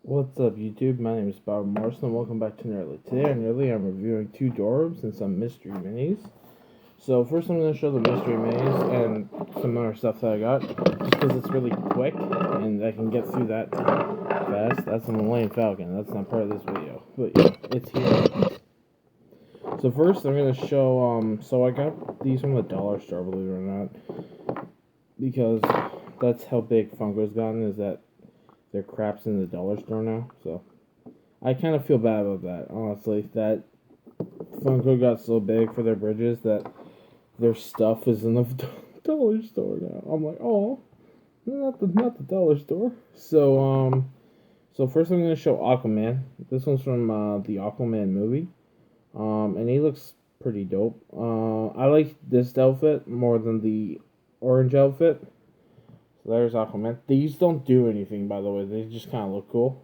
What's up, YouTube? My name is Bob Morrison, and welcome back to Nerdly. Today on Nerdly, I'm reviewing two Doorbs and some mystery minis. So first, I'm going to show the mystery minis and some other stuff that I got, just because it's really quick and I can get through that fast. That's a Millennium Falcon. That's not part of this video, but yeah, it's here. So first, I'm going to show. So I got these from the dollar store, believe it or not, because that's how big Funko's gotten. Is that their crap's in the dollar store now, so I kind of feel bad about that, honestly. That Funko got so big for their bridges that their stuff is in the dollar store now. I'm like, oh, not the dollar store. So first I'm gonna show Aquaman. This one's from the Aquaman movie, and he looks pretty dope. I like this outfit more than the orange outfit. So there's Aquaman. These don't do anything, by the way. They just kind of look cool.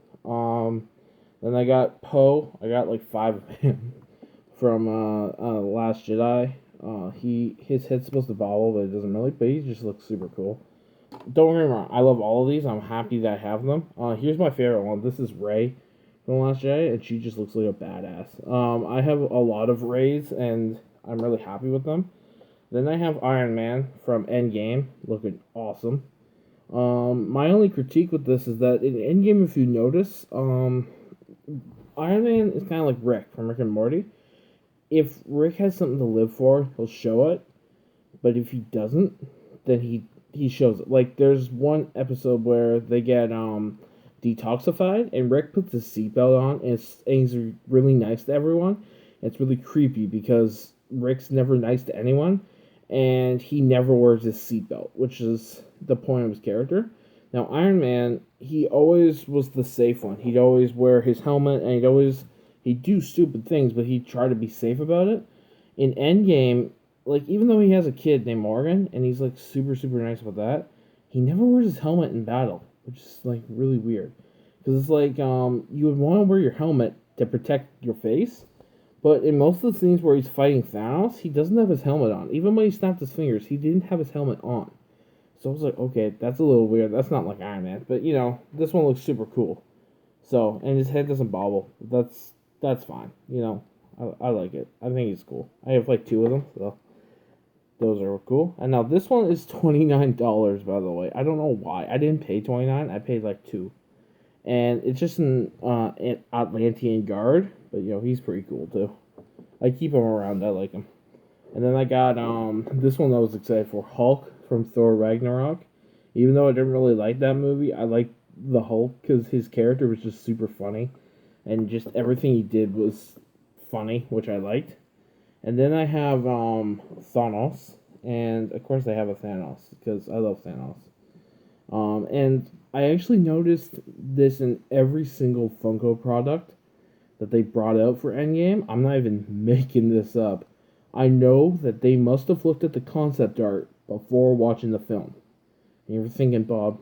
Then I got Poe. I got like 5 of him from Last Jedi. His head's supposed to bobble, but it doesn't really. But he just looks super cool. Don't get me wrong. I love all of these. I'm happy that I have them. Here's my favorite one. This is Rey from Last Jedi, and she just looks like a badass. I have a lot of Reys, and I'm really happy with them. Then I have Iron Man from Endgame, looking awesome. My only critique with this is that in Endgame, if you notice, Iron Man is kind of like Rick from Rick and Morty. If Rick has something to live for, he'll show it. But if he doesn't, then he shows it. Like there's one episode where they get detoxified, and Rick puts his seatbelt on, and he's really nice to everyone. It's really creepy because Rick's never nice to anyone, and he never wears his seatbelt, which is the point of his character. Now, Iron Man, he always was the safe one. He'd always wear his helmet, and he'd do stupid things, but he'd try to be safe about it. In Endgame, like, even though he has a kid named Morgan, and he's, like, super, super nice about that, he never wears his helmet in battle, which is, like, really weird. Because it's like, you would want to wear your helmet to protect your face, but in most of the scenes where he's fighting Thanos, he doesn't have his helmet on. Even when he snapped his fingers, he didn't have his helmet on. So I was like, okay, that's a little weird. That's not like Iron Man, but this one looks super cool. So, and his head doesn't bobble. That's fine. I like it. I think it's cool. I have like 2 of them, so those are cool. And now this one is $29, by the way. I don't know why. I didn't pay 29. I paid like 2, and it's just an Atlantean guard, but he's pretty cool too. I keep him around. I like him. And then I got this one I was excited for, Hulk from Thor Ragnarok. Even though I didn't really like that movie, I liked the Hulk because his character was just super funny, and just everything he did was funny, which I liked. And then I have Thanos, and of course I have a Thanos because I love Thanos. And I actually noticed this in every single Funko product that they brought out for Endgame. I'm not even making this up. I know that they must have looked at the concept art before watching the film. And you're thinking, Bob,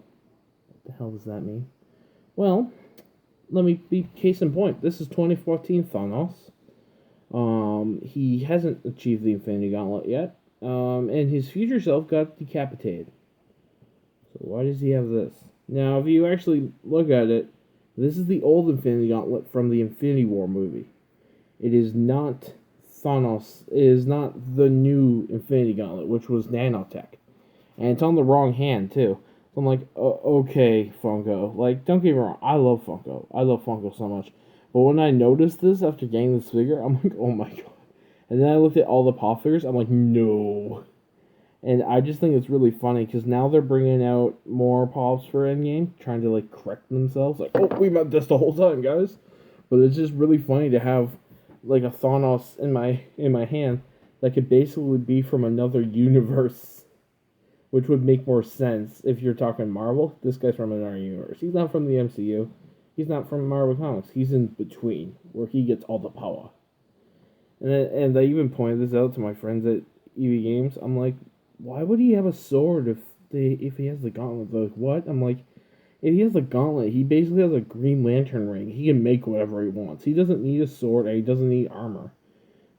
what the hell does that mean? Well, let me be case in point. This is 2014 Thanos. He hasn't achieved the Infinity Gauntlet yet. And his future self got decapitated. So why does he have this? Now, if you actually look at it, this is the old Infinity Gauntlet from the Infinity War movie. It is not Thanos. It is not the new Infinity Gauntlet, which was nanotech. And it's on the wrong hand, too. So I'm like, okay, Funko. Like, don't get me wrong. I love Funko. I love Funko so much. But when I noticed this after getting this figure, I'm like, oh my god. And then I looked at all the pop figures. I'm like, no. And I just think it's really funny because now they're bringing out more pops for Endgame, trying to like correct themselves. Like, oh, we meant this the whole time, guys. But it's just really funny to have like a Thanos in my hand that could basically be from another universe, which would make more sense if you're talking Marvel. This guy's from another universe. He's not from the MCU. He's not from Marvel Comics. He's in between, where he gets all the power. And I even pointed this out to my friends at EV Games. I'm like, why would he have a sword if he has the gauntlet? They're like, what? I'm like, if he has the gauntlet, he basically has a Green Lantern ring. He can make whatever he wants. He doesn't need a sword, and he doesn't need armor.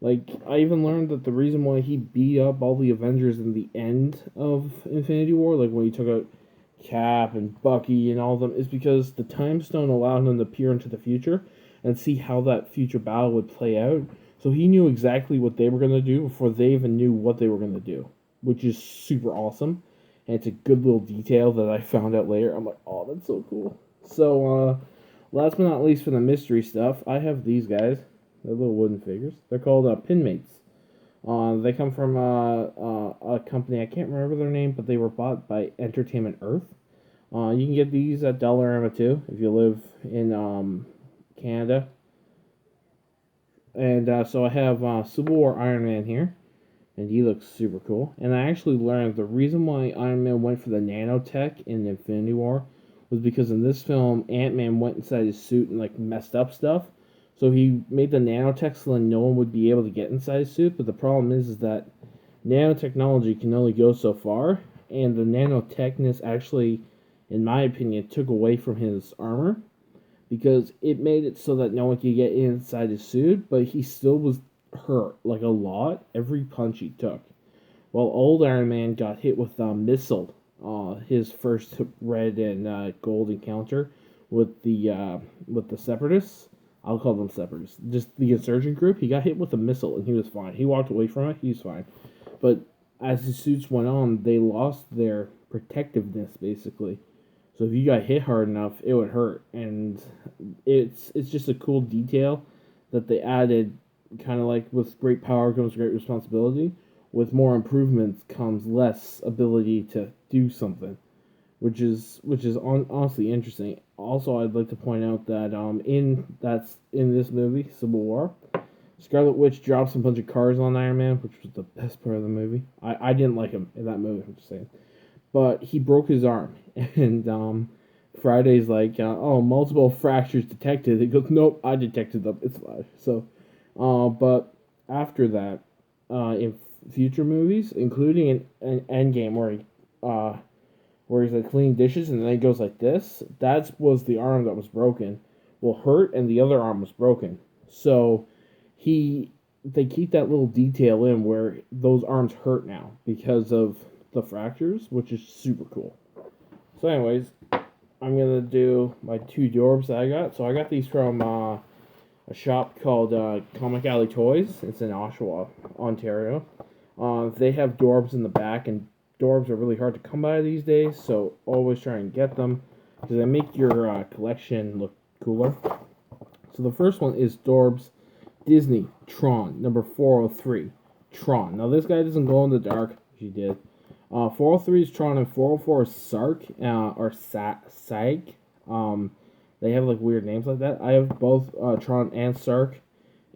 Like, I even learned that the reason why he beat up all the Avengers in the end of Infinity War, like when he took out Cap and Bucky and all of them is because the Time Stone allowed him to peer into the future and see how that future battle would play out. So he knew exactly what they were going to do before they even knew what they were going to do, which is super awesome. And it's a good little detail that I found out later. I'm like, oh, that's so cool. So, last but not least for the mystery stuff, I have these guys. They're little wooden figures. They're called Pinmates. They come from a company, I can't remember their name, but they were bought by Entertainment Earth. You can get these at Dollarama too, if you live in Canada. And so I have Civil War Iron Man here, and he looks super cool. And I actually learned the reason why Iron Man went for the nanotech in Infinity War was because in this film, Ant-Man went inside his suit and like messed up stuff. So he made the nanotech so that no one would be able to get inside his suit. But the problem is that nanotechnology can only go so far, and the nanotechness actually, in my opinion, took away from his armor because it made it so that no one could get inside his suit, but he still was hurt like a lot every punch he took. While old Iron Man got hit with a missile, his first red and gold encounter with the Separatists. I'll call them Separatists. Just the insurgent group. He got hit with a missile and he was fine. He walked away from it. He was fine. But as his suits went on, they lost their protectiveness basically. So if you got hit hard enough, it would hurt, and it's just a cool detail that they added. Kind of like with great power comes great responsibility. With more improvements comes less ability to do something, which is honestly interesting. Also, I'd like to point out that in this movie, Civil War, Scarlet Witch drops a bunch of cars on Iron Man, which was the best part of the movie. I didn't like him in that movie. I'm just saying. But he broke his arm, and Friday's like, oh, multiple fractures detected. He goes, nope, I detected them. It's fine. So, but after that, in future movies, including an Endgame where he's like cleaning dishes and then he goes like this, that was the arm that was broken. Well, hurt, and the other arm was broken. So they keep that little detail in where those arms hurt now because of the fractures, which is super cool. So anyways, I'm going to do my two Dorbs that I got. So I got these from a shop called Comic Alley Toys. It's in Oshawa, Ontario. They have Dorbs in the back, and Dorbs are really hard to come by these days, so always try and get them because they make your collection look cooler. So the first one is Dorbs Disney Tron, number 403. Tron. Now this guy doesn't glow in the dark. He did. 403 is Tron and 404 is Sark, or Sag. They have like weird names like that. I have both Tron and Sark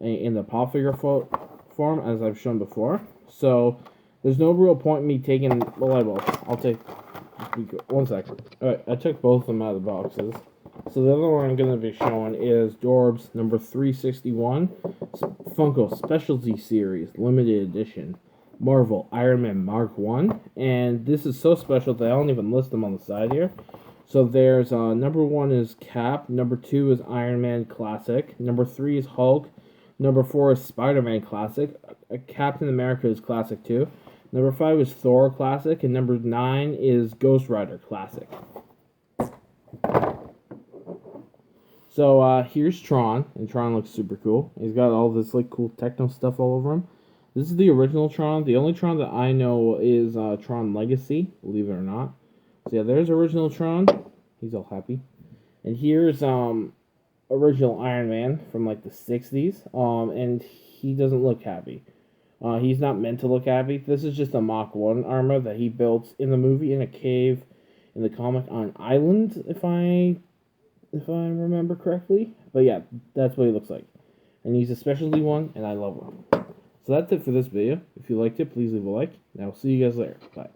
in the pop figure form, as I've shown before. So there's no real point in me taking. Well, I will. I'll take. 1 second. Alright, I took both of them out of the boxes. So the other one I'm going to be showing is Dorbs number 361, Funko Specialty Series, Limited Edition. Marvel Iron Man Mark 1, and this is so special that I don't even list them on the side here. So there's number 1 is Cap, number 2 is Iron Man Classic, number 3 is Hulk, number 4 is Spider-Man Classic, Captain America is Classic too, number 5 is Thor Classic, and number 9 is Ghost Rider Classic. So here's Tron, and Tron looks super cool. He's got all this like cool techno stuff all over him. This is the original Tron. The only Tron that I know is Tron Legacy, believe it or not. So yeah, there's original Tron. He's all happy. And here's original Iron Man from like the 60s. And he doesn't look happy. He's not meant to look happy. This is just a Mach 1 armor that he built in the movie in a cave in the comic on an island, if I remember correctly. But yeah, that's what he looks like. And he's a specialty one, and I love him. So that's it for this video. If you liked it, please leave a like, and I will see you guys later. Bye.